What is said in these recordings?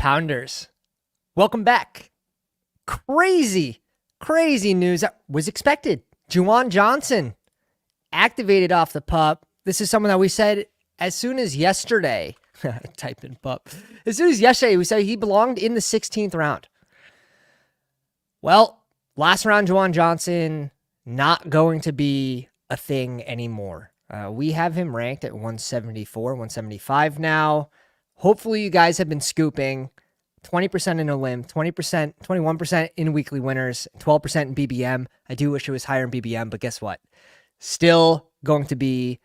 Pounders, welcome back. Crazy news that was expected. Juwan Johnson activated off the pup. This is someone that we said as soon as yesterday. Type in pup. As soon as yesterday, we said he belonged in the 16th round. Well, last round, Juwan Johnson not going to be a thing anymore. We have him ranked at 174, 175 now. Hopefully you guys have been scooping 20% in a limb, 20%, 21% in weekly winners, 12% in BBM. I do wish it was higher in BBM, but guess what? Still going to be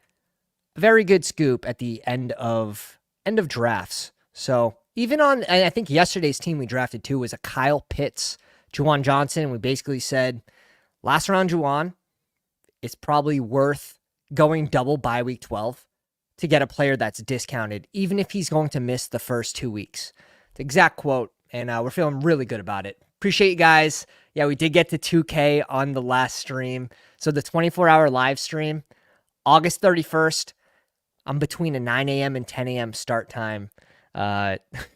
a very good scoop at the end of drafts. So even on, I think yesterday's team we drafted too was a Kyle Pitts, Juwan Johnson. We basically said last round Juwan, it's probably worth going double by week 12 to get a player that's discounted, even if he's going to miss the first 2 weeks. The exact quote, and we're feeling really good about it. Appreciate you guys. Yeah, we did get to 2K on the last stream. So the 24-hour live stream, August 31st, I'm between a 9 a.m. and 10 a.m. start time.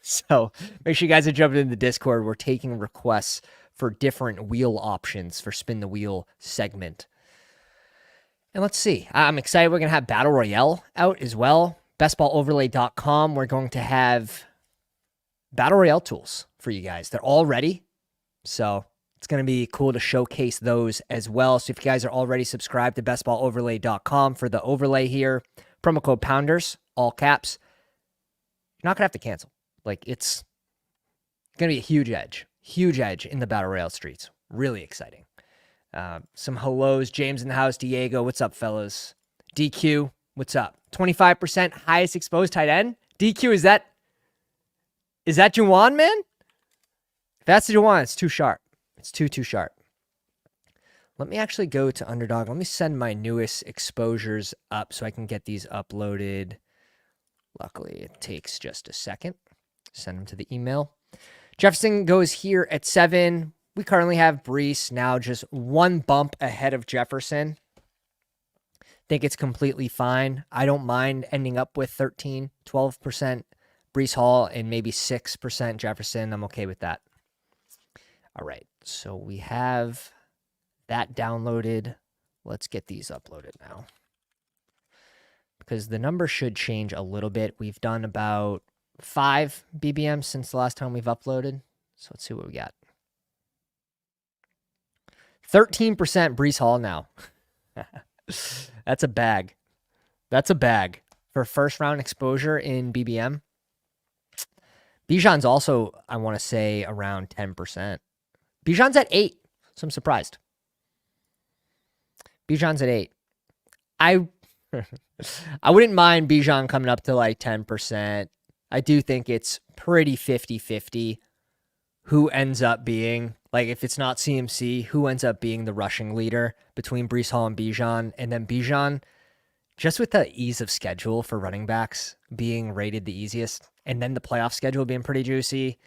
So make sure you guys are jumping in the Discord. We're taking requests for different wheel options for Spin the Wheel segment. And let's see. I'm excited. We're going to have Battle Royale out as well. Bestballoverlay.com. We're going to have Battle Royale tools for you guys. They're all ready. So it's going to be cool to showcase those as well. So if you guys are already subscribed to bestballoverlay.com for the overlay here, promo code Pounders, all caps, you're not going to have to cancel. Like, it's going to be a huge edge in the Battle Royale streets. Really exciting. Some hellos. James in the house. Diego, what's up, fellas? DQ, what's up? 25% highest exposed tight end. DQ, is that Juwan, man? If that's Juwan, it's too sharp. It's too sharp. Let me actually go to Underdog. Let me send my newest exposures up so I can get these uploaded. Luckily, it takes just a second. Send them to the email. Jefferson goes here at 7. We currently have Brees now just one bump ahead of Jefferson. Think it's completely fine. I don't mind ending up with 13, 12% Brees Hall and maybe 6% Jefferson. I'm okay with that. All right, so we have that downloaded. Let's get these uploaded now, because the number should change a little bit. We've done about 5 BBM since the last time we've uploaded. So let's see what we got. 13% Brees Hall now. That's a bag. That's a bag for first round exposure in BBM. Bijan's also, I want to say, around 10%. Bijan's at 8, so I'm surprised. Bijan's at 8. I wouldn't mind Bijan coming up to like 10%. I do think it's pretty 50-50 who ends up being, like, if it's not CMC, who ends up being the rushing leader between Brees Hall and Bijan. And then Bijan, just with the ease of schedule for running backs being rated the easiest, and then the playoff schedule being pretty juicy,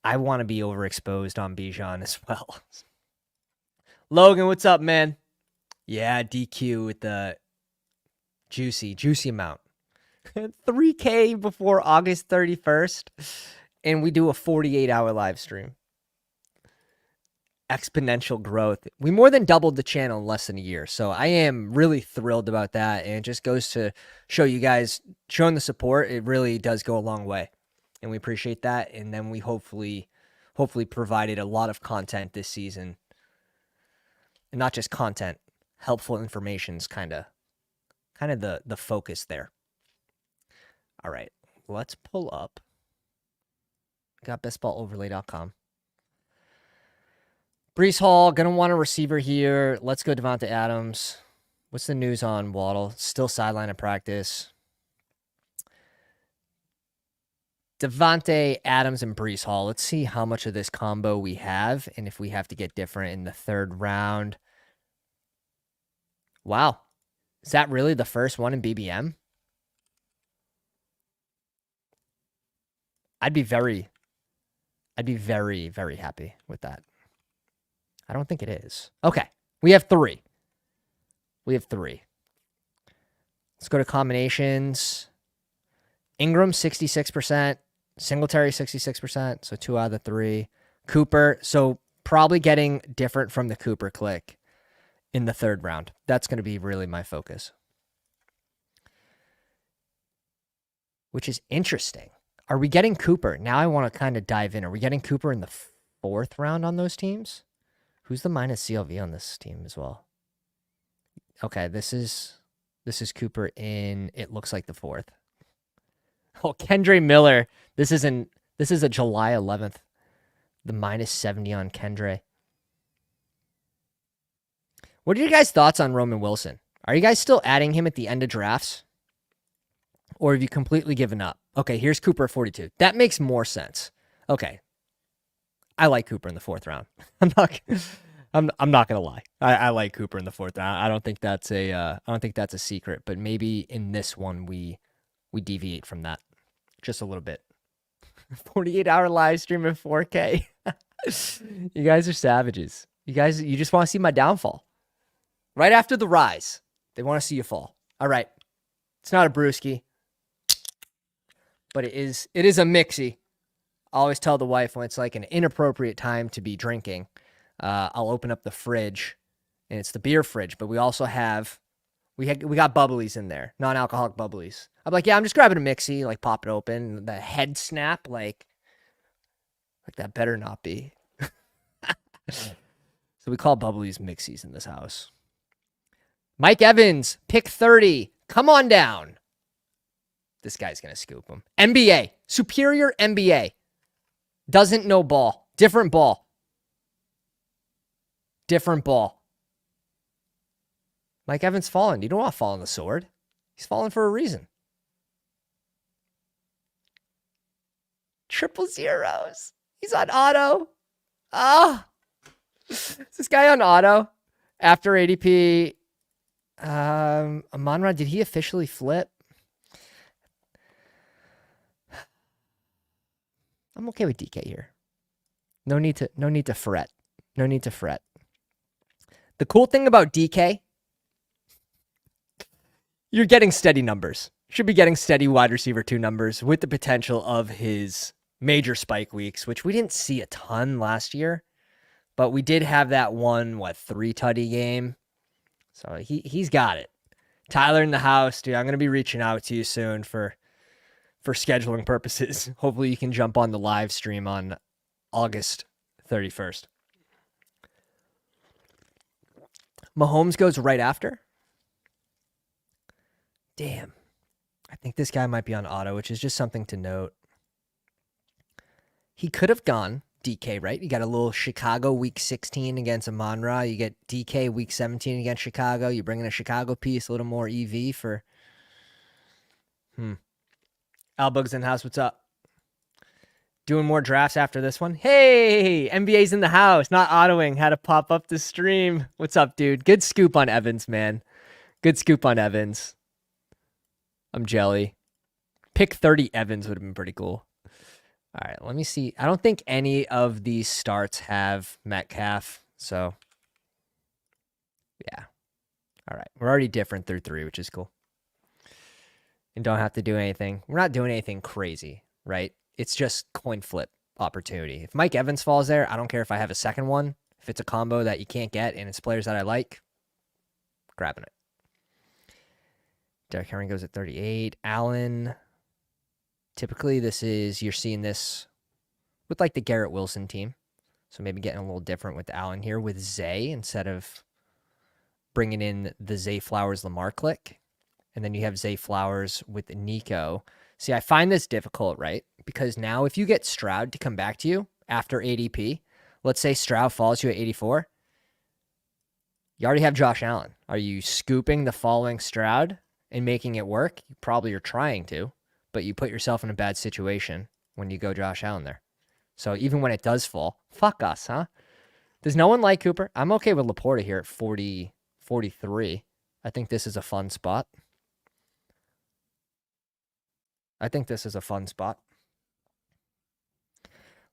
I want to be overexposed on Bijan as well. Logan, what's up, man? Yeah, DQ with the juicy amount. 3K before August 31st, and we do a 48-hour live stream. Exponential growth. We more than doubled the channel in less than a year, so I am really thrilled about that, and it just goes to show you guys, showing the support, it really does go a long way, and we appreciate that. And then we hopefully provided a lot of content this season, and not just content, helpful information's kind of the focus there. All right, let's pull up. Got bestballoverlay.com. Brees Hall, gonna want a receiver here. Let's go Devontae Adams. What's the news on Waddle? Still sideline at practice. Devontae Adams and Brees Hall. Let's see how much of this combo we have, and if we have to get different in the third round. Wow. Is that really the first one in BBM? I'd be very, very happy with that. I don't think it is. Okay. We have 3. Let's go to combinations. Ingram, 66%. Singletary 66%, so 2 out of the 3. Cooper, so probably getting different from the Cooper click in the 3rd round. That's going to be really my focus. Which is interesting. Are we getting Cooper? Now I want to kind of dive in. Are we getting Cooper in the 4th round on those teams? Who's the minus CLV on this team as well? Okay, this is Cooper in, it looks like the 4th. Oh, Kendre Miller. This is a July 11th. The minus 70 on Kendre. What are your guys' thoughts on Roman Wilson? Are you guys still adding him at the end of drafts? Or have you completely given up? Okay, here's Cooper at 42. That makes more sense. Okay. I like Cooper in the 4th round. I'm not gonna lie. I like Cooper in the 4th round. I don't think that's a secret, but maybe in this one we deviate from that just a little bit. 48-hour live stream in 4K. You guys are savages. You just want to see my downfall. Right after the rise, they want to see you fall. All right. It's not a brewski, but it is a mixy. I always tell the wife when it's like an inappropriate time to be drinking, I'll open up the fridge, and it's the beer fridge, but we also have, we got bubblies in there, non-alcoholic bubblies. I'm like, yeah, I'm just grabbing a mixie, like pop it open, the head snap, like that better not be. So we call bubblies mixies in this house. Mike Evans, pick 30. Come on down. This guy's going to scoop him. NBA, superior NBA. Doesn't know ball. Different ball. Different ball. Mike Evans falling. You don't want to fall on the sword. He's falling for a reason. 000. He's on auto. Is this guy on auto? After ADP, Amon-Ra, did he officially flip? I'm okay with DK here. No need to fret. No need to fret. The cool thing about DK, you're getting steady numbers. Should be getting steady wide receiver 2 numbers with the potential of his major spike weeks, which we didn't see a ton last year, but we did have that one, 3-tutty game. So he's got it. Tyler in the house, dude. I'm going to be reaching out to you soon for scheduling purposes. Hopefully you can jump on the live stream on August 31st. Mahomes goes right after. Damn. I think this guy might be on auto, which is just something to note. He could have gone DK, right? You got a little Chicago week 16 against Amon-Ra. You get DK week 17 against Chicago. You bring in a Chicago piece, a little more EV for... Albug's in the house. What's up? Doing more drafts after this one. Hey, NBA's in the house. Not autoing. Had to pop up the stream. What's up, dude? Good scoop on Evans, man. Good scoop on Evans. I'm jelly. Pick 30 Evans would have been pretty cool. All right, let me see. I don't think any of these starts have Metcalf, so yeah. All right, we're already different through 3, which is cool. And don't have to do anything. We're not doing anything crazy, right? It's just coin flip opportunity. If Mike Evans falls there, I don't care if I have a second one. If it's a combo that you can't get and it's players that I like, grabbing it. Derrick Henry goes at 38. Allen, typically you're seeing this with like the Garrett Wilson team. So maybe getting a little different with Allen here with Zay instead of bringing in the Zay Flowers Lamar click. And then you have Zay Flowers with Nico. See, I find this difficult, right? Because now if you get Stroud to come back to you after ADP, let's say Stroud falls you at 84, you already have Josh Allen. Are you scooping the following Stroud and making it work? You probably are trying to, but you put yourself in a bad situation when you go Josh Allen there. So even when it does fall, fuck us, huh? Does no one like Cooper? I'm okay with Laporta here at 43. I think this is a fun spot.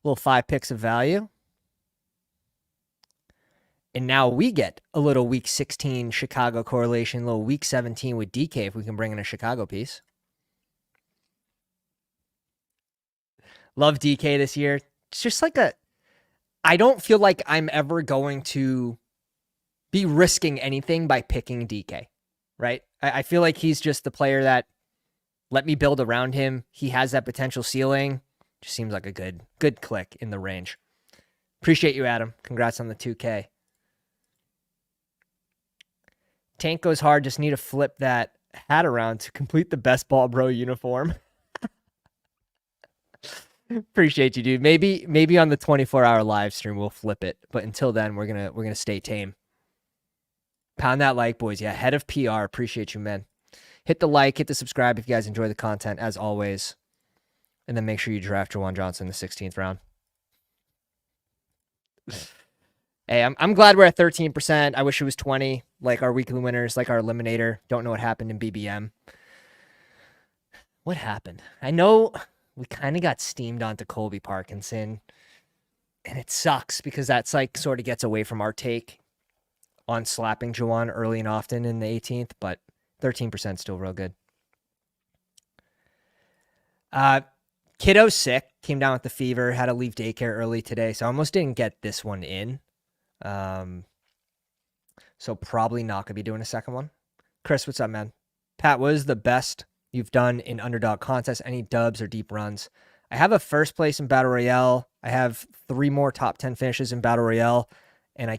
Little 5 picks of value. And now we get a little week 16 Chicago correlation, a little week 17 with DK if we can bring in a Chicago piece. Love DK this year. It's just like I don't feel like I'm ever going to be risking anything by picking DK, right? I feel like he's just the player that let me build around him. He has that potential ceiling. Just seems like a good click in the range. Appreciate you, Adam. Congrats on the 2K. Tank goes hard. Just need to flip that hat around to complete the best ball bro uniform. Appreciate you, dude. Maybe on the 24-hour live stream we'll flip it, but until then we're gonna stay tame. Pound that like, boys. Yeah, head of PR. Appreciate you, man. Hit the like, hit the subscribe if you guys enjoy the content as always, and then make sure you draft Juwan Johnson in the 16th round. Hey, I'm glad we're at 13%. I wish it was 20, like our weekly winners, like our eliminator. Don't know what happened in BBM. What happened? I know we kind of got steamed onto Colby Parkinson, and it sucks because that's like sort of gets away from our take on slapping Juwan early and often in the 18th, but 13% still real good. Kiddo's sick, came down with the fever, had to leave daycare early today, so I almost didn't get this one in. So probably not gonna be doing a second one. Chris, what's up, man? Pat, what is the best you've done in Underdog contests? Any dubs or deep runs? I have a first place in Battle Royale. I have 3 more top 10 finishes in Battle Royale. And I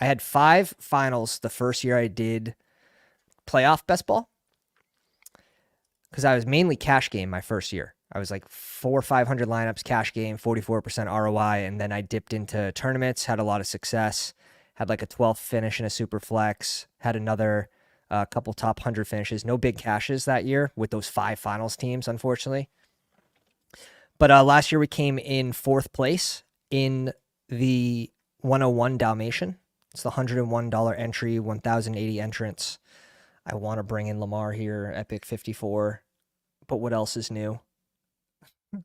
had 5 finals the first year I did playoff best ball. Because I was mainly cash game my first year. I was like 400 or 500 lineups, cash game, 44% ROI. And then I dipped into tournaments, had a lot of success, had like a 12th finish in a super flex, had another couple top 100 finishes. No big cashes that year with those 5 finals teams, unfortunately. But last year we came in 4th place in the 101 Dalmatian. It's the $101 entry, 1,080 entrants. I want to bring in Lamar here, Epic 54. But what else is new?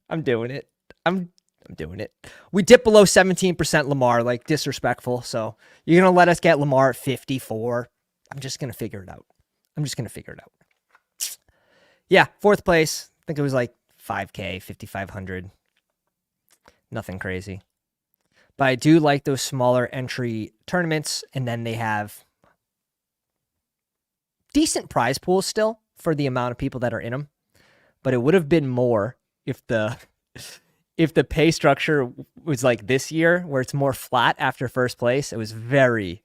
I'm doing it. I'm doing it. We dip below 17% Lamar, like disrespectful. So you're going to let us get Lamar at 54. I'm just going to figure it out. Yeah, 4th place. I think it was like 5K, 5,500. Nothing crazy. But I do like those smaller entry tournaments, and then they have decent prize pools still for the amount of people that are in them. But it would have been more if the pay structure was like this year, where it's more flat after first place. It was very,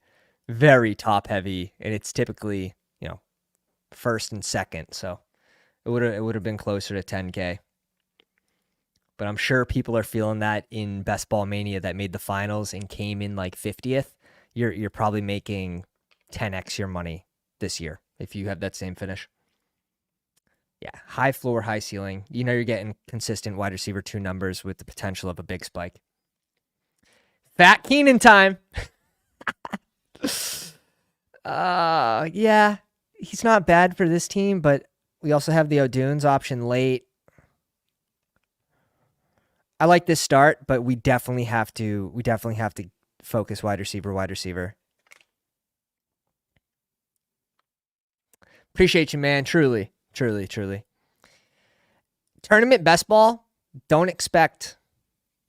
very top heavy, and it's typically, first and second. So it would have been closer to 10K. But I'm sure people are feeling that in Best Ball Mania that made the finals and came in like 50th. You're probably making 10x your money this year if you have that same finish. Yeah, high floor, high ceiling. You're getting consistent wide receiver 2 numbers with the potential of a big spike. Fat Keenan time. Yeah, he's not bad for this team, but we also have the O'Dunes option late. I like this start, but we definitely have to focus wide receiver. Appreciate you, man. Truly. Tournament best ball, don't expect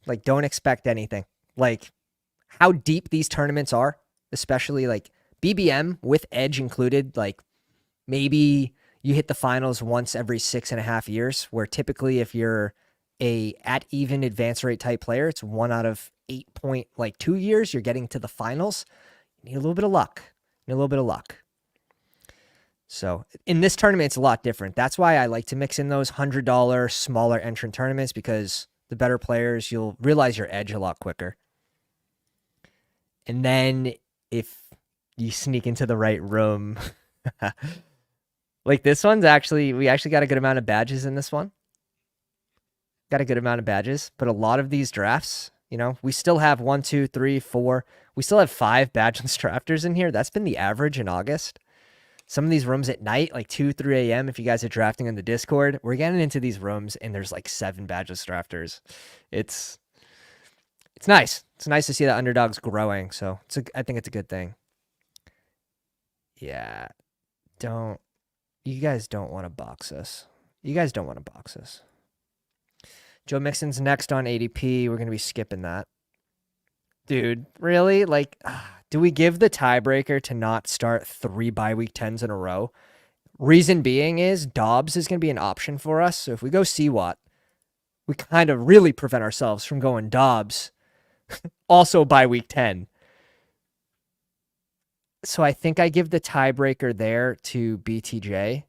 anything. Like how deep these tournaments are, especially like BBM with Edge included, like maybe you hit the finals once every 6.5 years, where typically if you're a at even advance rate type player, it's 1 out of 8.2 years you're getting to the finals. You need a little bit of luck. So in this tournament, it's a lot different. That's why I like to mix in those $100 smaller entrant tournaments, because the better players, you'll realize your edge a lot quicker. And then if you sneak into the right room, like this one's we actually got a good amount of badges in this one. But a lot of these drafts, we still have 1, 2, 3, 4. We still have 5 badgeless drafters in here. That's been the average in August. Some of these rooms at night, like 2, 3 a.m., if you guys are drafting in the Discord, we're getting into these rooms and there's like 7 badgeless drafters. It's nice. It's nice to see that Underdog's growing. So I think it's a good thing. Yeah. You guys don't want to box us. Joe Mixon's next on ADP. We're going to be skipping that. Dude, really? Like, do we give the tiebreaker to not start 3 bye-week 10s in a row? Reason being is Dobbs is going to be an option for us. So if we go C-Watt, we kind of really prevent ourselves from going Dobbs. Also bye-week 10. So I think I give the tiebreaker there to BTJ.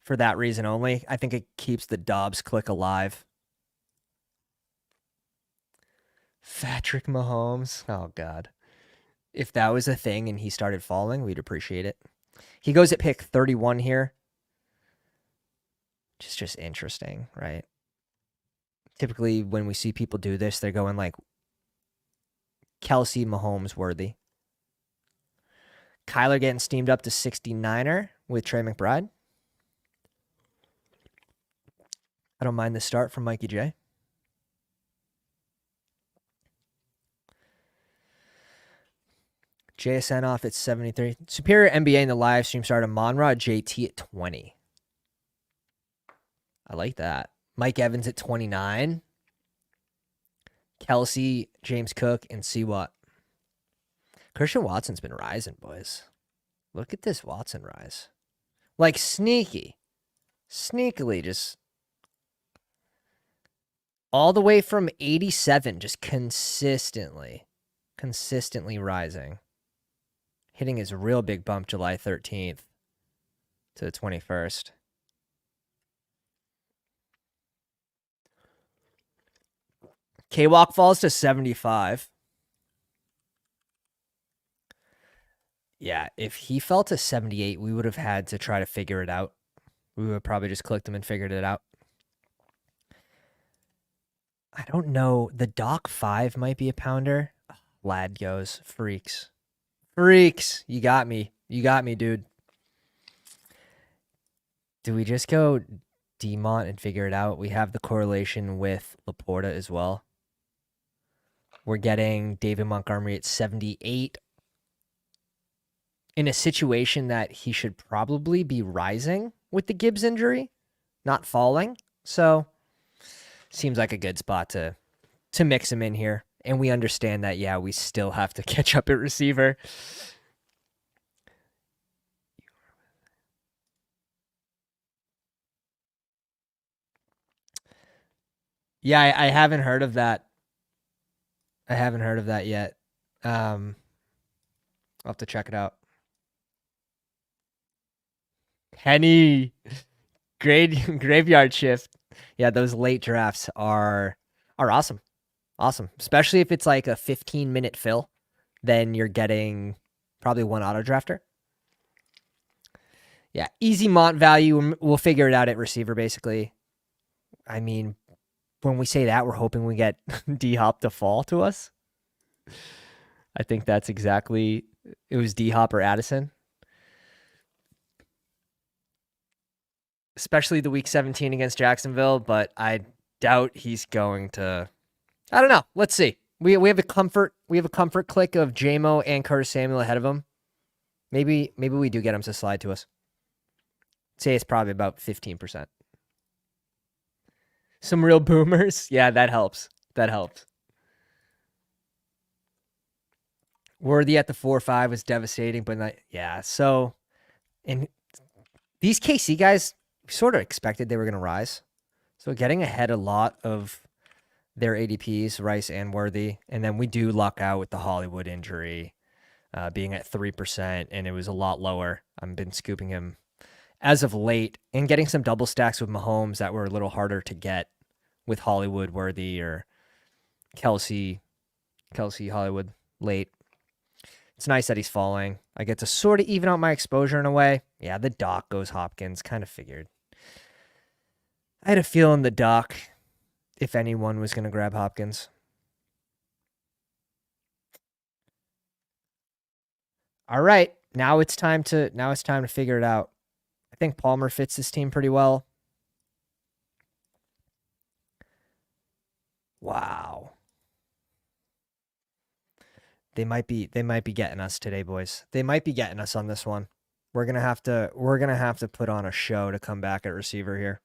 For that reason only. I think it keeps the Dobbs click alive. Patrick Mahomes. Oh, God. If that was a thing and he started falling, we'd appreciate it. He goes at pick 31 here. Just interesting, right? Typically, when we see people do this, they're going like Kelsey, Mahomes worthy. Kyler getting steamed up to 69er with Trey McBride. I don't mind the start from Mikey J. JSN off at 73. Superior NBA in the live stream started Monrod JT at 20. I like that. Mike Evans at 29. Kelsey, James Cook, and C-Watt. Christian Watson's been rising, boys. Look at this Watson rise. Like sneaky. Sneakily just all the way from 87, just consistently rising. Hitting his real big bump July 13th to the 21st. K-Walk falls to 75. Yeah, if he fell to 78, we would have had to try to figure it out. We would have probably just clicked him and figured it out. I don't know. The Doc 5 might be a pounder. Lad goes. Freaks. You got me. Dude. Do we just go Demont and figure it out? We have the correlation with Laporta as well. We're getting David Montgomery at 78. In a situation that he should probably be rising with the Gibbs injury, not falling. So, seems like a good spot to mix him in here. And we understand that, yeah, we still have to catch up at receiver. Yeah, I haven't heard of that. Yet. I'll have to check it out. Penny. Graveyard shift. Yeah, those late drafts are awesome. Awesome. Especially if it's like a 15-minute fill, then you're getting probably one auto drafter. Yeah, easy Mont value. We'll figure it out at receiver, basically. I mean, when we say that, we're hoping we get D-Hop to fall to us. I think that's exactly, it was D-Hop or Addison. Especially the week 17 against Jacksonville, but I doubt he's going to. I don't know. Let's see. We have a comfort click of JMO and Curtis Samuel ahead of him. Maybe we do get him to slide to us. Say it's probably about 15%. Some real boomers. Yeah, that helps. Worthy at the 4-5 was devastating, but not, yeah. So, and these KC guys, we sort of expected they were going to rise. So getting ahead a lot of their ADPs, Rice and Worthy, and then we do luck out with the Hollywood injury being at 3%, and it was a lot lower. I've been scooping him as of late and getting some double stacks with Mahomes that were a little harder to get with Hollywood, Worthy, or Kelsey, Hollywood late. It's nice that he's falling. I get to sort of even out my exposure in a way. Yeah, the Doc goes Hopkins. Kind of figured. I had a feeling the Doc, if anyone, was going to grab Hopkins. All right, now it's time to figure it out. I think Palmer fits this team pretty well. Wow. They might be getting us today, boys. They might be getting us on this one. We're gonna have to put on a show to come back at receiver here.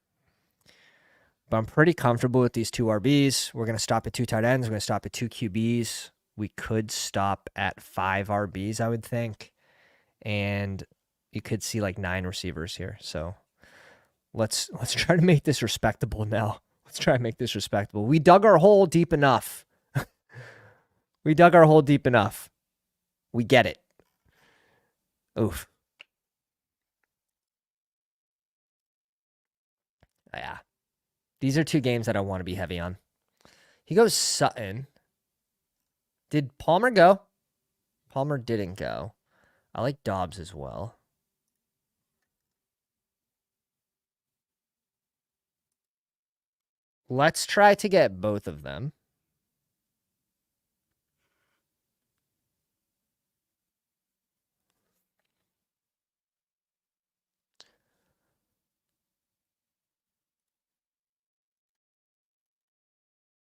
But I'm pretty comfortable with these 2 RBs. We're going to stop at 2 tight ends. We're going to stop at 2 QBs. We could stop at 5 RBs, I would think. And you could see like 9 receivers here. So let's try to make this respectable now. Let's try to make this respectable. We dug our hole deep enough. We dug our hole deep enough. We get it. Oof. Yeah. These are 2 games that I want to be heavy on. He goes Sutton. Did Palmer go? Palmer didn't go. I like Dobbs as well. Let's try to get both of them.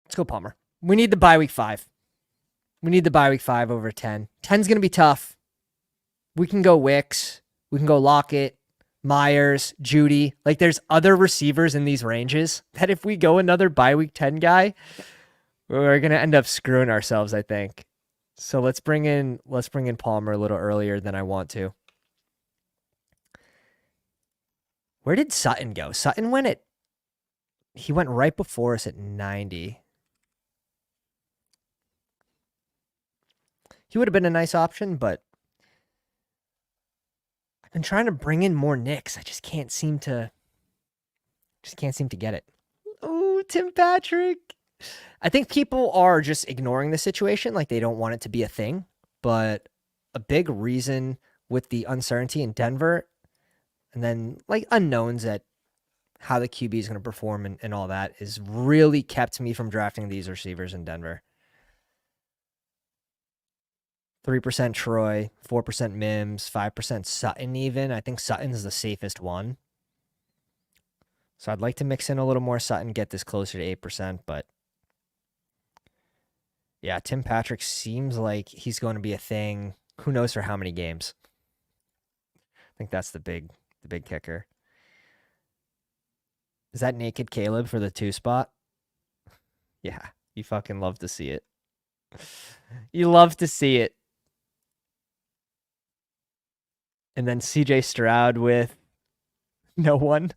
Let's go Palmer. We need the bye week 5. We need the bye week 5 over 10. 10's going to be tough. We can go Wicks. We can go Lockett, Myers, Judy. Like there's other receivers in these ranges that if we go another bye week 10 guy, we're going to end up screwing ourselves, I think. So let's bring in Palmer a little earlier than I want to. Where did Sutton go? Sutton he went right before us at 90. He would have been a nice option, but I've been trying to bring in more Knicks. I just can't seem to get it. Oh, Tim Patrick. I think people are just ignoring the situation, like they don't want it to be a thing. But a big reason with the uncertainty in Denver and then like unknowns at how the QB is going to perform and all that is really kept me from drafting these receivers in Denver. 3% Troy, 4% Mims, 5% Sutton even. I think Sutton's the safest one. So I'd like to mix in a little more Sutton, get this closer to 8%, but yeah, Tim Patrick seems like he's going to be a thing. Who knows for how many games? I think that's the big kicker. Is that naked Caleb for the 2 spot? Yeah, you fucking love to see it. You love to see it. And then CJ Stroud with no one.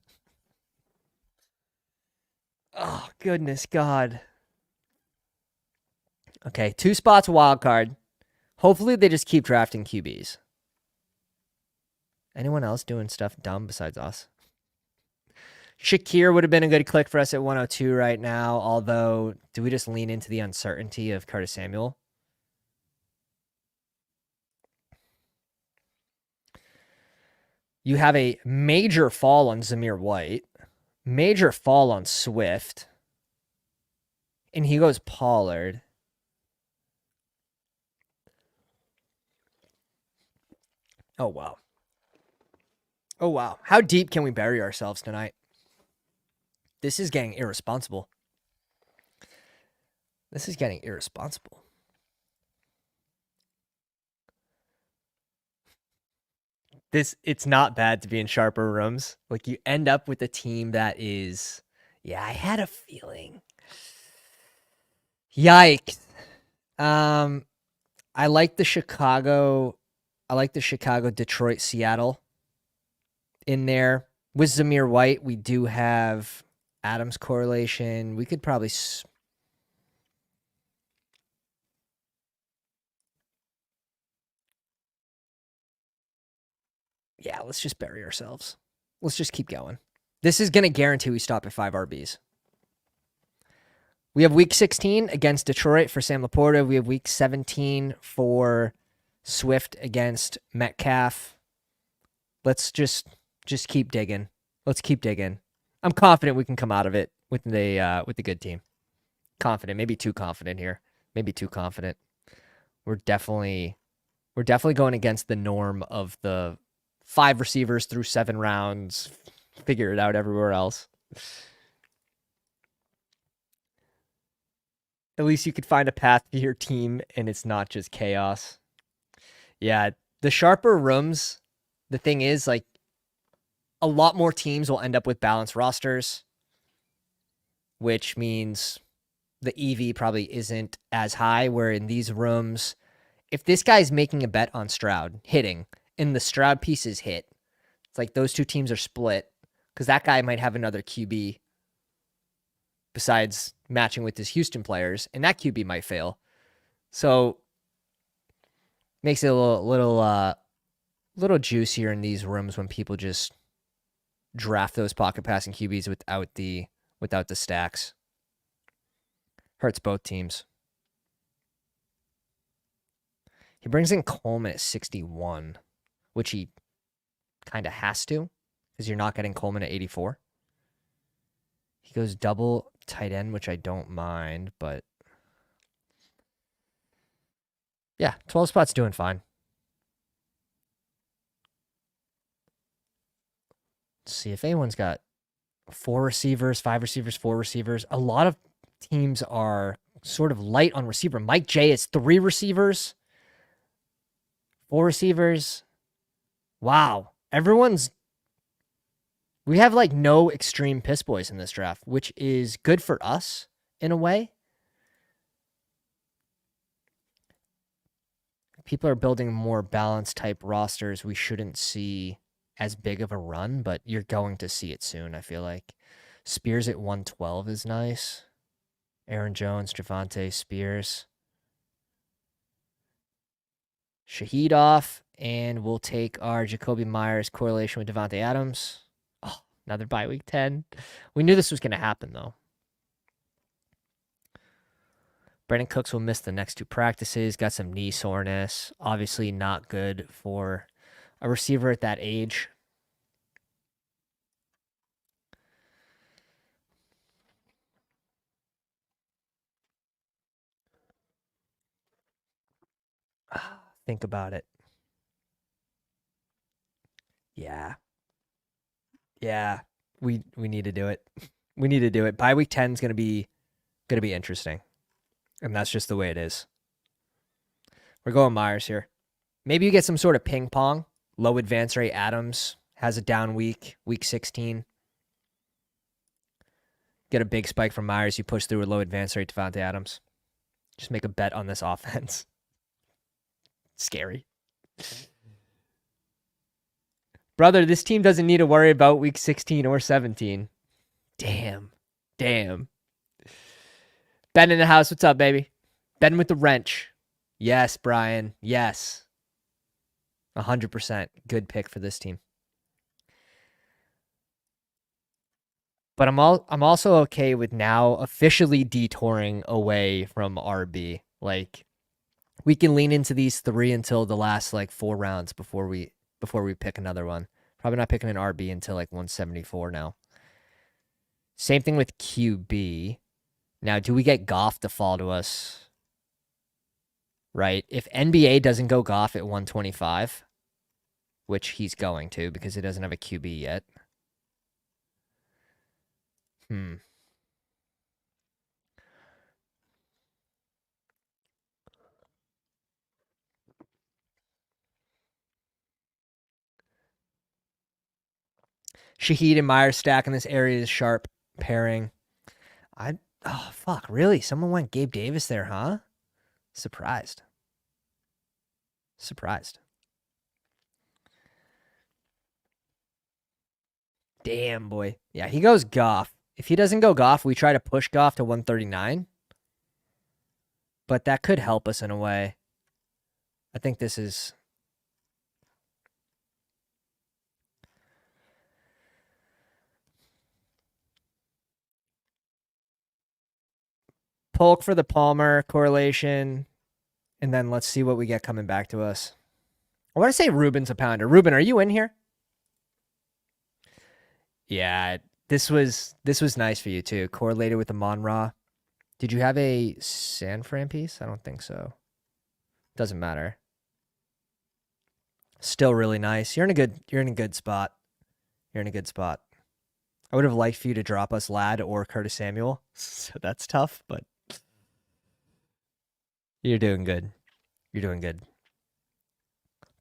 Oh, goodness God. Okay, 2 spots wild card. Hopefully they just keep drafting QBs. Anyone else doing stuff dumb besides us? Shakir would have been a good click for us at 102 right now, although do we just lean into the uncertainty of Curtis Samuel? You have a major fall on Zamir White, major fall on Swift, and he goes Pollard. Oh, wow. Oh, wow. How deep can we bury ourselves tonight? This is getting irresponsible. This is getting irresponsible. It's not bad to be in sharper rooms. Like you end up with a team that is, yeah, I had a feeling. Yikes. I like the Chicago, Detroit, Seattle in there. With Zamir White, we do have Adams correlation. We could probably yeah, let's just bury ourselves. Let's just keep going. This is going to guarantee we stop at 5 RBs. We have week 16 against Detroit for Sam Laporta. We have week 17 for Swift against Metcalf. Let's just keep digging. Let's keep digging. I'm confident we can come out of it with the good team. Confident, maybe too confident here. Maybe too confident. We're definitely going against the norm of the 5 receivers through 7 rounds. Figure it out everywhere else. At least you could find a path to your team and it's not just chaos. Yeah, the sharper rooms, the thing is, like, a lot more teams will end up with balanced rosters. which means the EV probably isn't as high, where in these rooms, if this guy's making a bet on Stroud hitting and the Stroud pieces hit, it's like those two teams are split because that guy might have another QB besides matching with his Houston players, and that QB might fail. So makes it a little juicier in these rooms when people just draft those pocket passing QBs without the stacks. Hurts both teams. He brings in Coleman at 61, which he kind of has to because you're not getting Coleman at 84. He goes double tight end, which I don't mind, but yeah, 12 spot's doing fine. Let's see if anyone's got 4 receivers, 5 receivers, 4 receivers. A lot of teams are sort of light on receiver. Mike J is 3 receivers, 4 receivers. Wow. We have like no extreme piss boys in this draft, which is good for us in a way. People are building more balanced type rosters. We shouldn't see as big of a run, but you're going to see it soon, I feel like. Spears at 112 is nice. Aaron Jones, Javonte, Spears. Shaheed off, and we'll take our Jacoby Myers correlation with Devontae Adams. Oh, another bye week 10. We knew this was going to happen, though. Brandon Cooks will miss the next 2 practices. Got some knee soreness. Obviously not good for a receiver at that age. Think about it. Yeah. We need to do it. We need to do it. Bye week 10 is gonna be interesting. And that's just the way it is. We're going Myers here. Maybe you get some sort of ping pong. Low advance rate Adams has a down week 16. Get a big spike from Myers. You push through a low advance rate Devontae Adams. Just make a bet on this offense. Scary. Brother, this team doesn't need to worry about week 16 or 17. Damn. Ben in the house. What's up, baby? Ben with the wrench. Yes, Brian. Yes. 100%. Good pick for this team. But I'm also okay with now officially detouring away from RB. Like, we can lean into these 3 until the last like 4 rounds before we pick another one. Probably not picking an RB until like 174 now. Same thing with QB. Now, do we get Goff to fall to us? Right? If NBA doesn't go Goff at 125, which he's going to because he doesn't have a QB yet. Shaheed and Myers stack in this area is sharp pairing. Oh, fuck, really? Someone went Gabe Davis there, huh? Surprised. Damn, boy. Yeah, he goes Goff. If he doesn't go Goff, we try to push Goff to 139. But that could help us in a way. I think this is... Polk for the Palmer correlation. And then let's see what we get coming back to us. I want to say Ruben's a pounder. Ruben, are you in here? Yeah, this was nice for you too. Correlated with the Mon-Ra. Did you have a San Fran piece? I don't think so. Doesn't matter. Still really nice. You're in a good spot. I would have liked for you to drop us Ladd or Curtis Samuel. So that's tough, but you're doing good.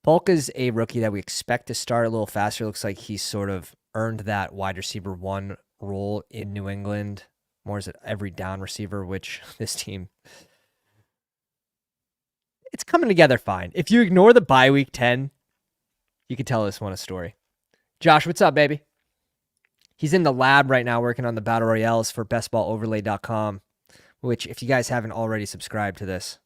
Polk is a rookie that we expect to start a little faster. Looks like he's sort of earned that wide receiver 1 role in New England More is it every down receiver, which this team, it's coming together fine. If you ignore the bye week 10, you can tell this one a story. Josh, what's up, baby? He's in the lab right now working on the battle royales for bestballoverlay.com, which if you guys haven't already subscribed to this,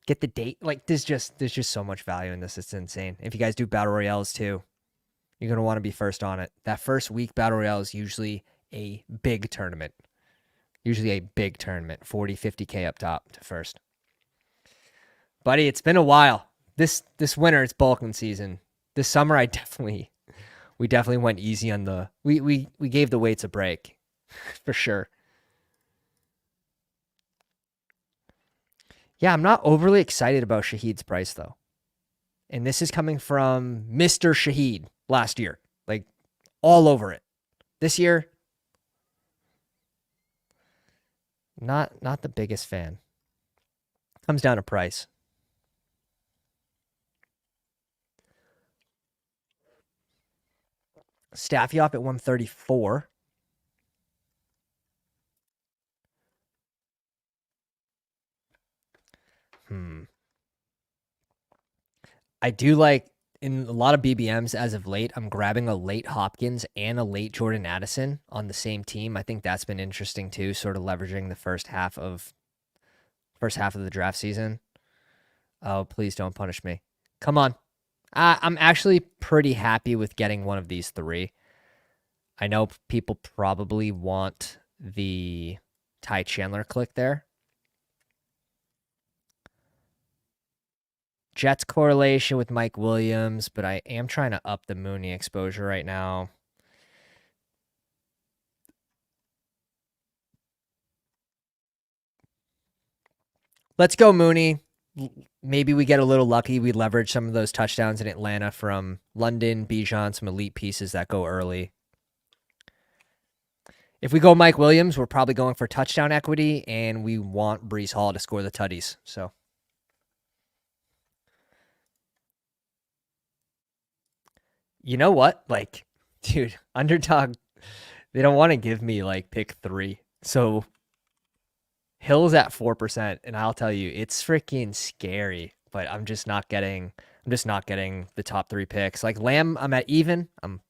get the date. Like there's just so much value in this. It's insane. If you guys do battle royales too, you're going to want to be first on it. That first week battle royale is usually a big tournament. 40, 50K up top to first. Buddy, it's been a while. This winter, it's bulking season. This summer, we definitely went easy on the, we gave the weights a break for sure. Yeah, I'm not overly excited about Shahid's price though. And this is coming from Mr. Shahid last year, like all over it. This year, not the biggest fan. Comes down to price. Staffy off at 134. I do like in a lot of BBMs as of late, I'm grabbing a late Hopkins and a late Jordan Addison on the same team. I think that's been interesting too, sort of leveraging the first half of the draft season. Oh, please don't punish me. Come on. I'm actually pretty happy with getting one of these three. I know people probably want the Ty Chandler click there. Jets correlation with Mike Williams, but I am trying to up the Mooney exposure right now. Let's go, Mooney. Maybe we get a little lucky. We leverage some of those touchdowns in Atlanta from London, Bijan, some elite pieces that go early. If we go Mike Williams, we're probably going for touchdown equity, and we want Breece Hall to score the tutties. So, you know what? Like, dude, Underdog, they don't want to give me like pick 3. So Hill's at 4%, and I'll tell you, it's freaking scary. But I'm just not getting the top 3 picks. Like Lamb, I'm at even. I'm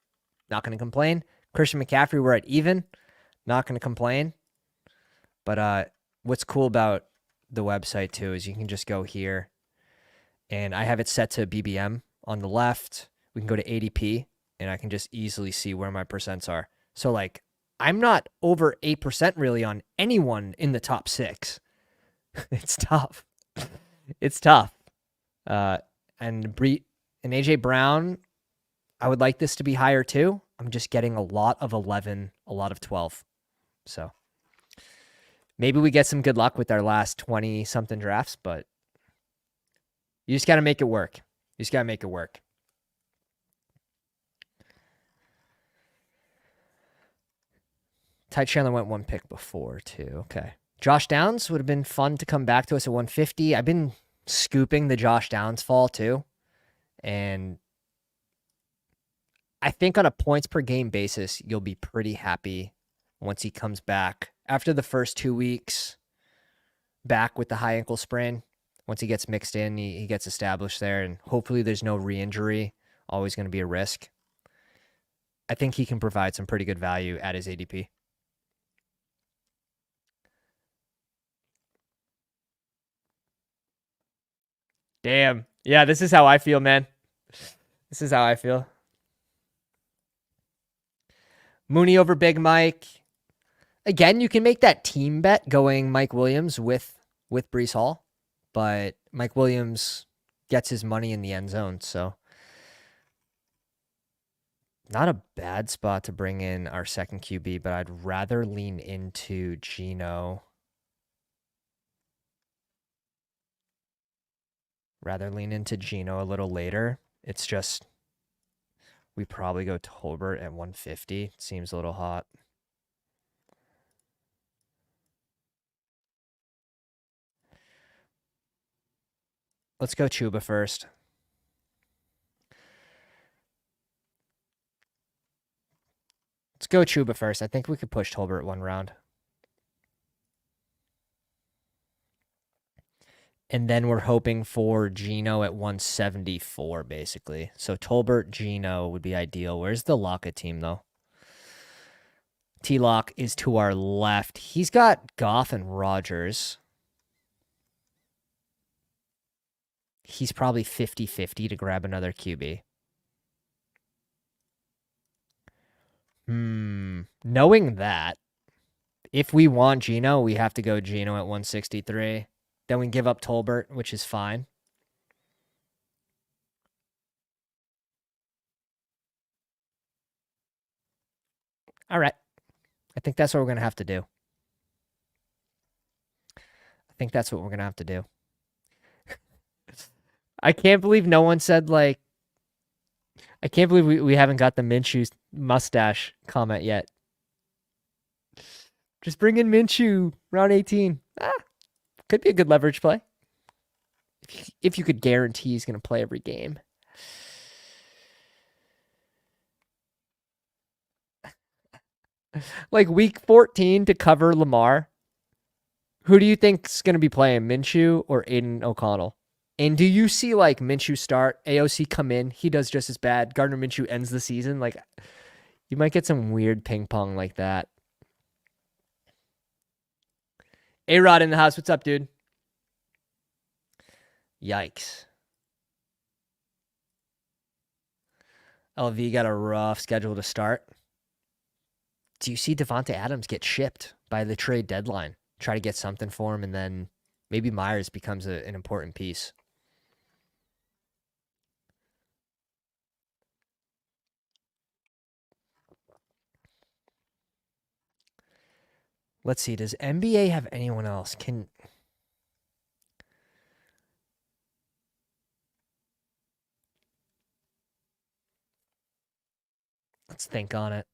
not going to complain. Christian McCaffrey, we're at even. Not going to complain. But what's cool about the website too is you can just go here, and I have it set to BBM on the left. We can go to ADP, and I can just easily see where my percents are. So like, I'm not over 8% really on anyone in the top 6. It's tough. It's tough. And AJ Brown, I would like this to be higher too. I'm just getting a lot of 11, a lot of 12. So maybe we get some good luck with our last 20 something drafts, but you just got to make it work. You just got to make it work. Ty Chandler went 1 pick before too. Okay. Josh Downs would have been fun to come back to us at 150. I've been scooping the Josh Downs fall too. And I think on a points per game basis, you'll be pretty happy once he comes back. After the first 2 weeks back with the high ankle sprain, once he gets mixed in, he gets established there, and hopefully there's no re-injury. Always going to be a risk. I think he can provide some pretty good value at his ADP. Damn. Yeah, this is how I feel, man. This is how I feel. Mooney over Big Mike. Again, you can make that team bet going Mike Williams with Breece Hall, but Mike Williams gets his money in the end zone, so not a bad spot to bring in our second QB, but I'd rather lean into Geno. A little later. It's just we probably go Tolbert at 150. Seems a little hot. Let's go Chuba first. go Chuba first. I think we could push Tolbert one round. And then we're hoping for Geno at 174, basically. So Tolbert, Geno would be ideal. Where's the Lockett team, though? T-Lock is to our left. He's got Goff and Rodgers. He's probably 50-50 to grab another QB. Knowing that, if we want Geno, we have to go Geno at 163. Then we give up Tolbert, which is fine. All right. I think that's what we're going to have to do. I can't believe no one said, like, I can't believe we haven't got the Minshew mustache comment yet. Just bring in Minshew, round 18. Could be a good leverage play. If you could guarantee he's going to play every game. Like week 14 to cover Lamar. Who do you think's going to be playing, Minshew or Aiden O'Connell? And do you see like Minshew start, AOC come in, he does just as bad, Gardner Minshew ends the season? Like you might get some weird ping pong like that. A-Rod in the house. What's up, dude? Yikes. LV got a rough schedule to start. Do you see Devontae Adams get shipped by the trade deadline? Try to get something for him, and then maybe Myers becomes an important piece. Let's see. Does NBA have anyone else? Let's think on it.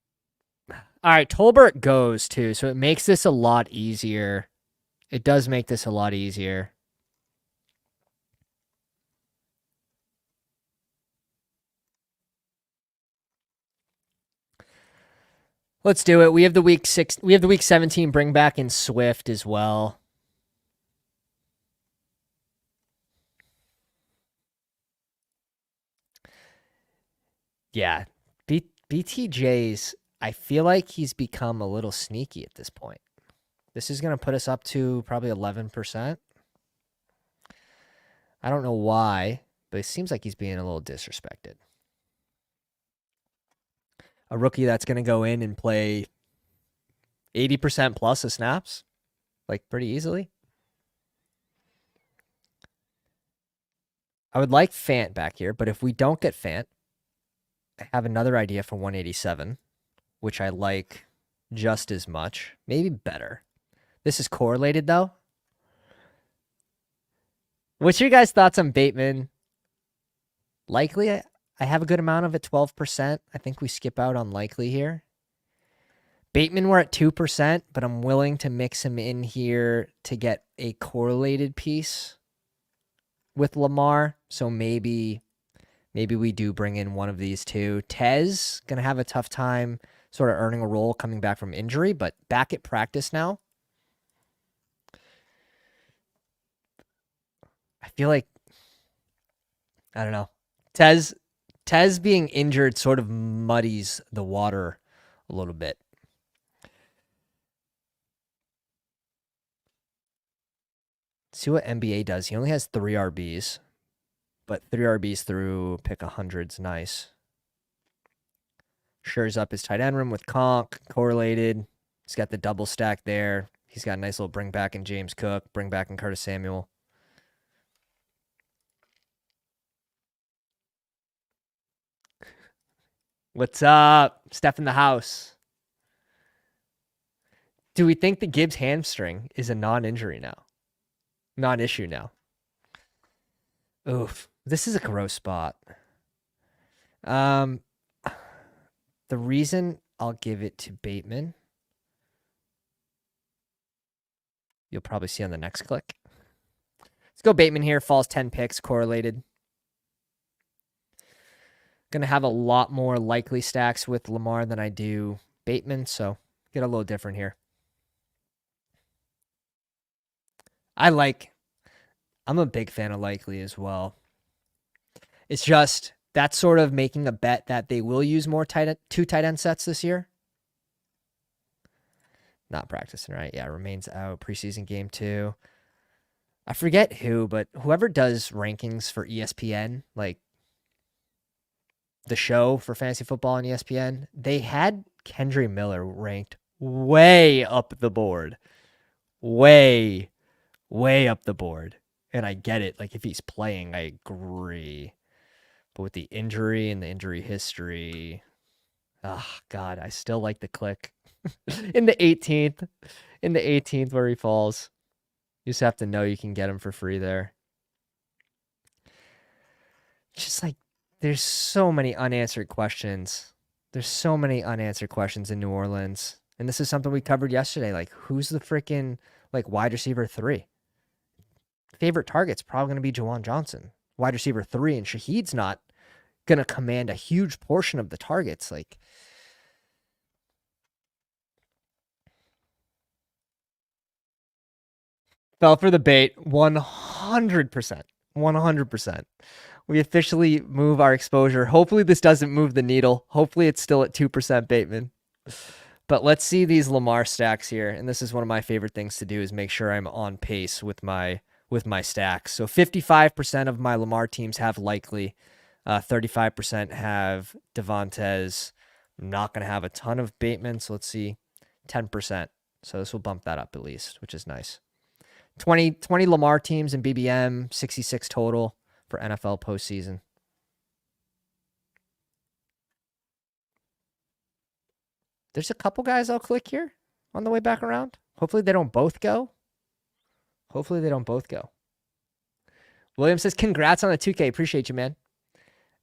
All right, Tolbert goes too, so it makes this a lot easier. It does make this a lot easier. Let's do it. We have the week 17 bring back in Swift as well. Yeah, BTJ's, I feel like he's become a little sneaky at this point. This is going to put us up to probably 11%. I don't know why, but it seems like he's being a little disrespected. A rookie that's going to go in and play 80% plus of snaps, like pretty easily. I would like Fant back here, but if we don't get Fant, I have another idea for 187, which I like just as much, maybe better. This is correlated, though. What's your guys' thoughts on Bateman? Likely, I have a good amount of it, 12%. I think we skip out on likely here. Bateman, we're at 2%, but I'm willing to mix him in here to get a correlated piece with Lamar. So maybe we do bring in one of these two. Tez, going to have a tough time sort of earning a role coming back from injury, but back at practice now. I feel like, I don't know. Tez being injured sort of muddies the water a little bit. See what NBA does. He only has 3 RBs, but 3 RBs through pick 100's nice. Shures up his tight end room with Conk, correlated. He's got the double stack there. He's got a nice little bring back in James Cook, bring back in Curtis Samuel. What's up? Steph in the house. Do we think the Gibbs hamstring is a non-injury now? Non-issue now? Oof. This is a gross spot. The reason I'll give it to Bateman, you'll probably see on the next click. Let's go Bateman here. Falls 10 picks, correlated. Going to have a lot more likely stacks with Lamar than I do Bateman, so get a little different here. I'm a big fan of Likely as well. It's just that's sort of making a bet that they will use more two tight end sets this year. Not practicing, right? Yeah, remains out. Preseason game 2. I forget who, but whoever does rankings for ESPN, like the show for fantasy football on ESPN, they had Kendre Miller ranked way up the board. Way up the board. And I get it. Like, if he's playing, I agree. But with the injury and the injury history, oh, God, I still like the click. In the 18th where he falls. You just have to know you can get him for free there. Just like, there's so many unanswered questions. There's so many unanswered questions in New Orleans. And this is something we covered yesterday. Like, who's the freaking, like, wide receiver 3? Favorite target's probably going to be Juwan Johnson. Wide receiver 3, and Shaheed's not going to command a huge portion of the targets. Like, fell for the bait 100%. 100%. We officially move our exposure. Hopefully this doesn't move the needle. Hopefully it's still at 2% Bateman. But let's see these Lamar stacks here. And this is one of my favorite things to do, is make sure I'm on pace with my stacks. So 55% of my Lamar teams have Likely. 35% have Devontae. I'm not going to have a ton of Bateman. So let's see. 10%. So this will bump that up at least, which is nice. 20 Lamar teams in BBM, 66 total for NFL postseason. There's a couple guys I'll click here on the way back around. Hopefully they don't both go. William says, congrats on the 2K. Appreciate you, man.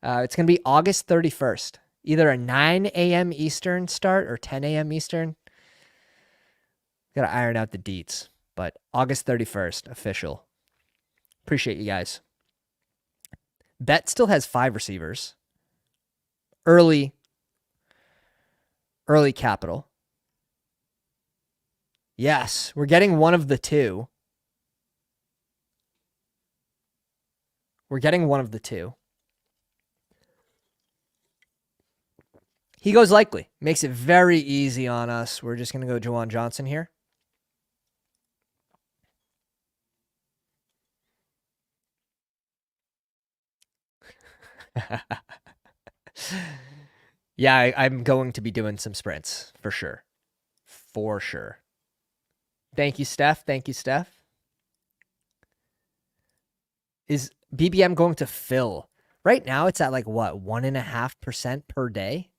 It's going to be August 31st. Either a 9 a.m. Eastern start or 10 a.m. Eastern. Got to iron out the deets. But August 31st, official. Appreciate you guys. Bet still has 5 receivers. Early capital. Yes, we're getting one of the two. He goes Likely. Makes it very easy on us. We're just going to go Juwan Johnson here. Yeah, I'm going to be doing some sprints for sure. For sure. Thank you, Steph. Is BBM going to fill? Right now, it's at like what, 1.5% per day?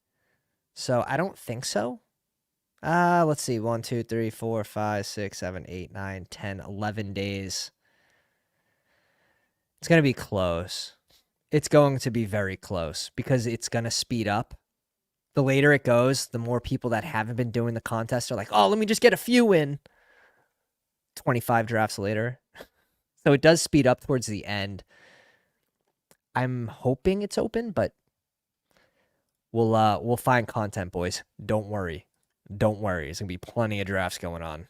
So I don't think so. Let's see. 1, 2, 3, 4, 5, 6, 7, 8, 9, 10, 11 days. It's going to be close. It's going to be very close because it's going to speed up. The later it goes, the more people that haven't been doing the contest are like, oh, let me just get a few in. 25 drafts later. So it does speed up towards the end. I'm hoping it's open, but we'll find content, boys. Don't worry. There's gonna be plenty of drafts going on.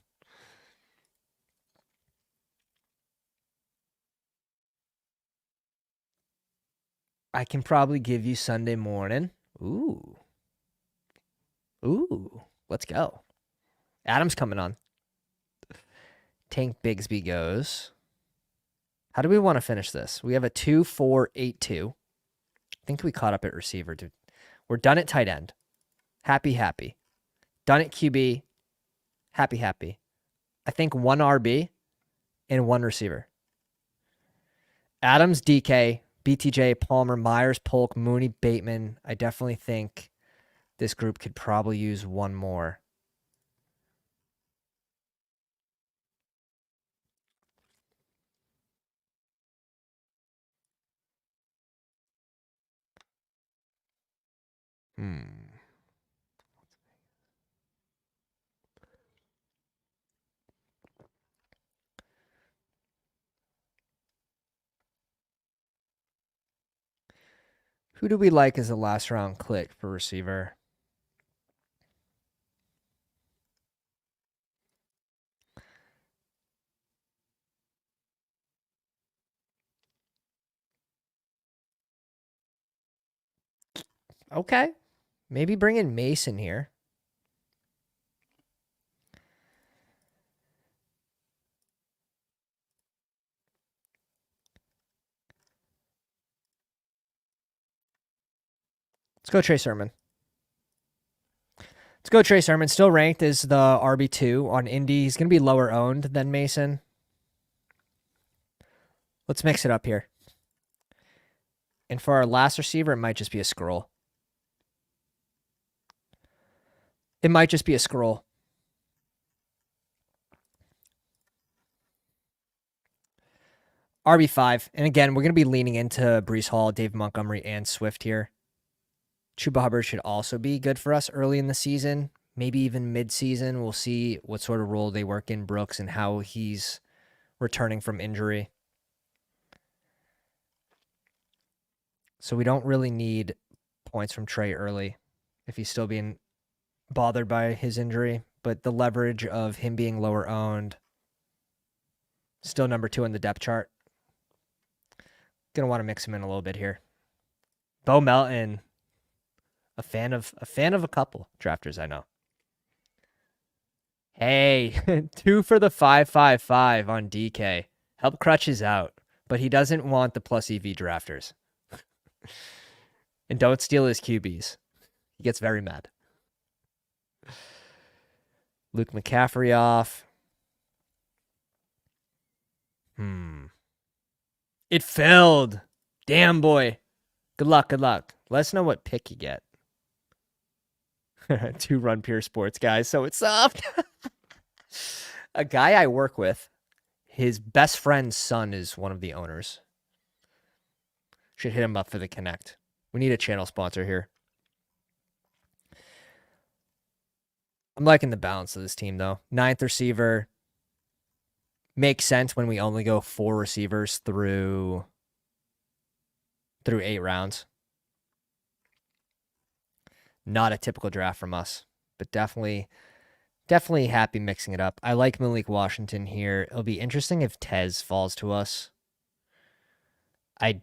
I can probably give you Sunday morning. Ooh. Let's go. Adam's coming on. Tank Bigsby goes. How do we want to finish this? We have a 2-4-8-2. I think we caught up at receiver, dude. We're done at tight end. Happy. Done at QB. Happy. I think 1 RB and 1 receiver. Adams, DK, BTJ, Palmer, Myers, Polk, Mooney, Bateman. I definitely think this group could probably use 1 more. Who do we like as a last round click for receiver? Okay. Maybe bring in Mason here. Let's go Trey Sermon. Let's go Trey Sermon. Still ranked as the RB2 on Indy. He's going to be lower owned than Mason. Let's mix it up here. And for our last receiver, it might just be a scroll. It might just be a scroll. RB5. And again, we're going to be leaning into Breece Hall, Dave Montgomery, and Swift here. Chuba Hubbard should also be good for us early in the season, maybe even mid-season. We'll see what sort of role they work in Brooks and how he's returning from injury. So we don't really need points from Trey early if he's still being bothered by his injury. But the leverage of him being lower owned, still number 2 in the depth chart. Gonna want to mix him in a little bit here. Bo Melton, a fan of a couple drafters I know. Hey, 2 for the 5.55 on DK. Help Crutches out, but he doesn't want the plus EV drafters. And don't steal his QBs. He gets very mad. Luke McCaffrey off. It filled. Damn, boy. Good luck, good luck. Let us know what pick you get. 2 Run Pure Sports guys, so it's soft. A guy I work with, his best friend's son is one of the owners. Should hit him up for the connect. We need a channel sponsor here. I'm liking the balance of this team, though. 9th receiver. Makes sense when we only go 4 receivers through 8 rounds. Not a typical draft from us, but definitely happy mixing it up. I like Malik Washington here. It'll be interesting if Tez falls to us. I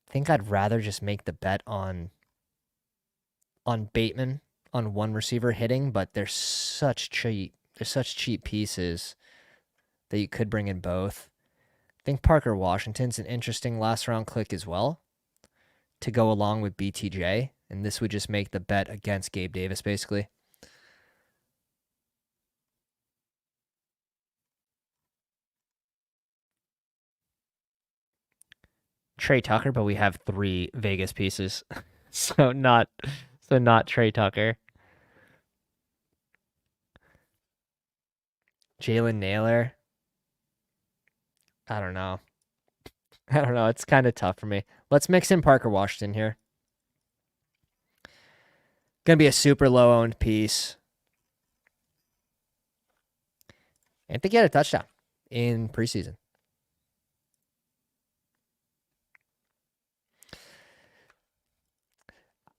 think I'd rather just make the bet on Bateman on 1 receiver hitting, but they're such cheap pieces that you could bring in both. I think Parker Washington's an interesting last round click as well to go along with BTJ, and this would just make the bet against Gabe Davis basically. Trey Tucker, but we have 3 Vegas pieces. so not Trey Tucker. Jalen Naylor. I don't know. It's kind of tough for me. Let's mix in Parker Washington here. Gonna be a super low owned piece. And to get a touchdown in preseason.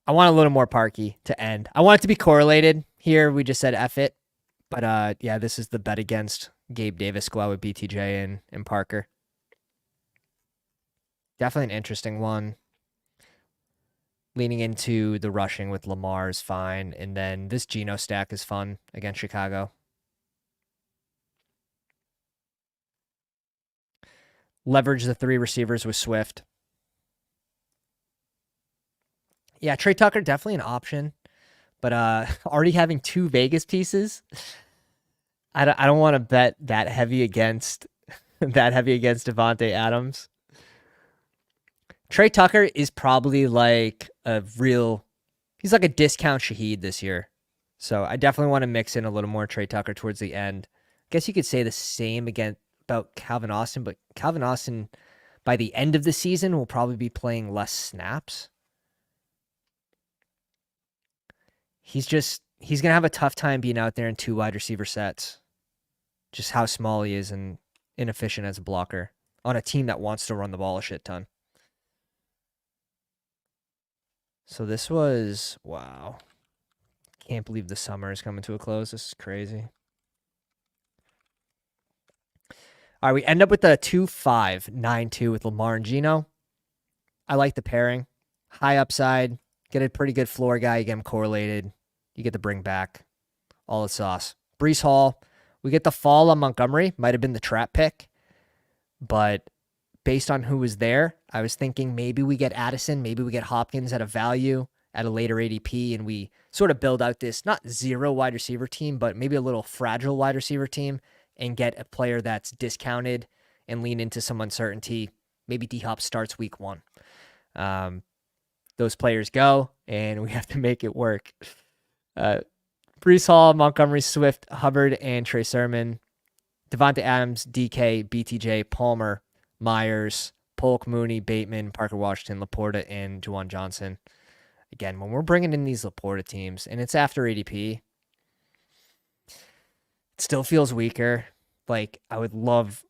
I want a little more Parky to end. I want it to be correlated. Here we just said F it. But yeah, this is the bet against Gabe Davis. Go out with BTJ and Parker. Definitely an interesting one. Leaning into the rushing with Lamar is fine. And then this Geno stack is fun against Chicago. Leverage the 3 receivers with Swift. Yeah, Trey Tucker, definitely an option. But already having 2 Vegas pieces, I don't want to bet that heavy against Devontae Adams. Trey Tucker is probably like he's like a discount Shaheed this year. So I definitely want to mix in a little more Trey Tucker towards the end. I guess you could say the same again about Calvin Austin, but Calvin Austin by the end of the season will probably be playing less snaps. He's going to have a tough time being out there in 2 wide receiver sets. Just how small he is and inefficient as a blocker on a team that wants to run the ball a shit ton. So this was, wow. Can't believe the summer is coming to a close. This is crazy. All right, we end up with a 2-5-9-2 with Lamar and Geno. I like the pairing. High upside, Get a pretty good floor guy. You get him correlated. You get the bring back. All the sauce. Brees Hall. We get the fall on Montgomery. Might have been the trap pick. But based on who was there, I was thinking maybe we get Addison. Maybe we get Hopkins at a value at a later ADP. And we sort of build out this, not zero wide receiver team, but maybe a little fragile wide receiver team and get a player that's discounted and lean into some uncertainty. Maybe D-Hop starts week 1. Those players go, and we have to make it work. Brees Hall, Montgomery, Swift, Hubbard, and Trey Sermon. Devonta Adams, DK, BTJ, Palmer, Myers, Polk, Mooney, Bateman, Parker Washington, Laporta, and Juwan Johnson. Again, when we're bringing in these Laporta teams, and it's after ADP, it still feels weaker. Like, I would love,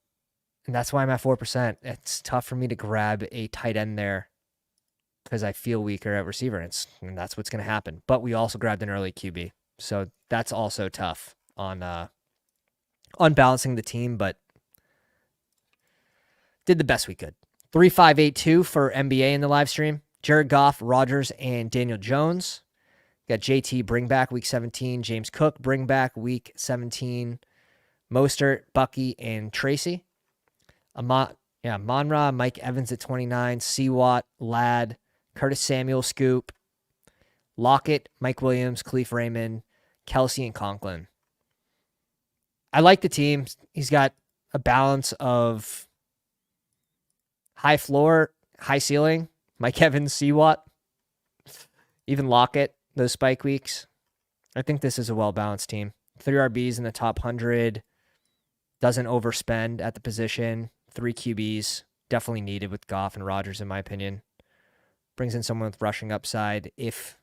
and that's why I'm at 4%. It's tough for me to grab a tight end there because I feel weaker at receiver, and that's what's going to happen. But we also grabbed an early QB, so that's also tough on balancing the team, but did the best we could. 3582 for NBA in the live stream. Jared Goff, Rodgers, and Daniel Jones. Got JT bring back week 17. James Cook bring back week 17. Mostert, Bucky, and Tracy. Monra, Mike Evans at 29. Seawatt, Ladd, Curtis Samuel, Scoop, Lockett, Mike Williams, Khalif Raymond, Kelsey, and Conklin. I like the team. He's got a balance of high floor, high ceiling. Mike Evans, Seawatt, even Lockett, those spike weeks. I think this is a well-balanced team. 3 RBs in the top 100. Doesn't overspend at the position. 3 QBs. Definitely needed with Goff and Rodgers, in my opinion. Brings in someone with rushing upside if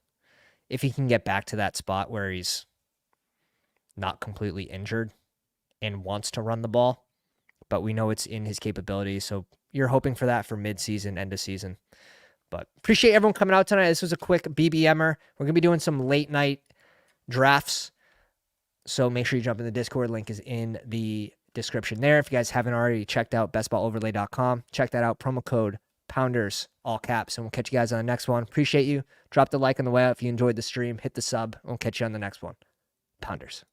he can get back to that spot where he's not completely injured and wants to run the ball. But we know it's in his capabilities, so you're hoping for that for mid-season, end of season. But appreciate everyone coming out tonight. This was a quick BBMer. We're going to be doing some late-night drafts, so make sure you jump in the Discord. Link is in the description there. If you guys haven't already checked out bestballoverlay.com, check that out. Promo code Pounders, all caps, and we'll catch you guys on the next one. Appreciate you. Drop the like on the way out if you enjoyed the stream. Hit the sub, and we'll catch you on the next one. Pounders.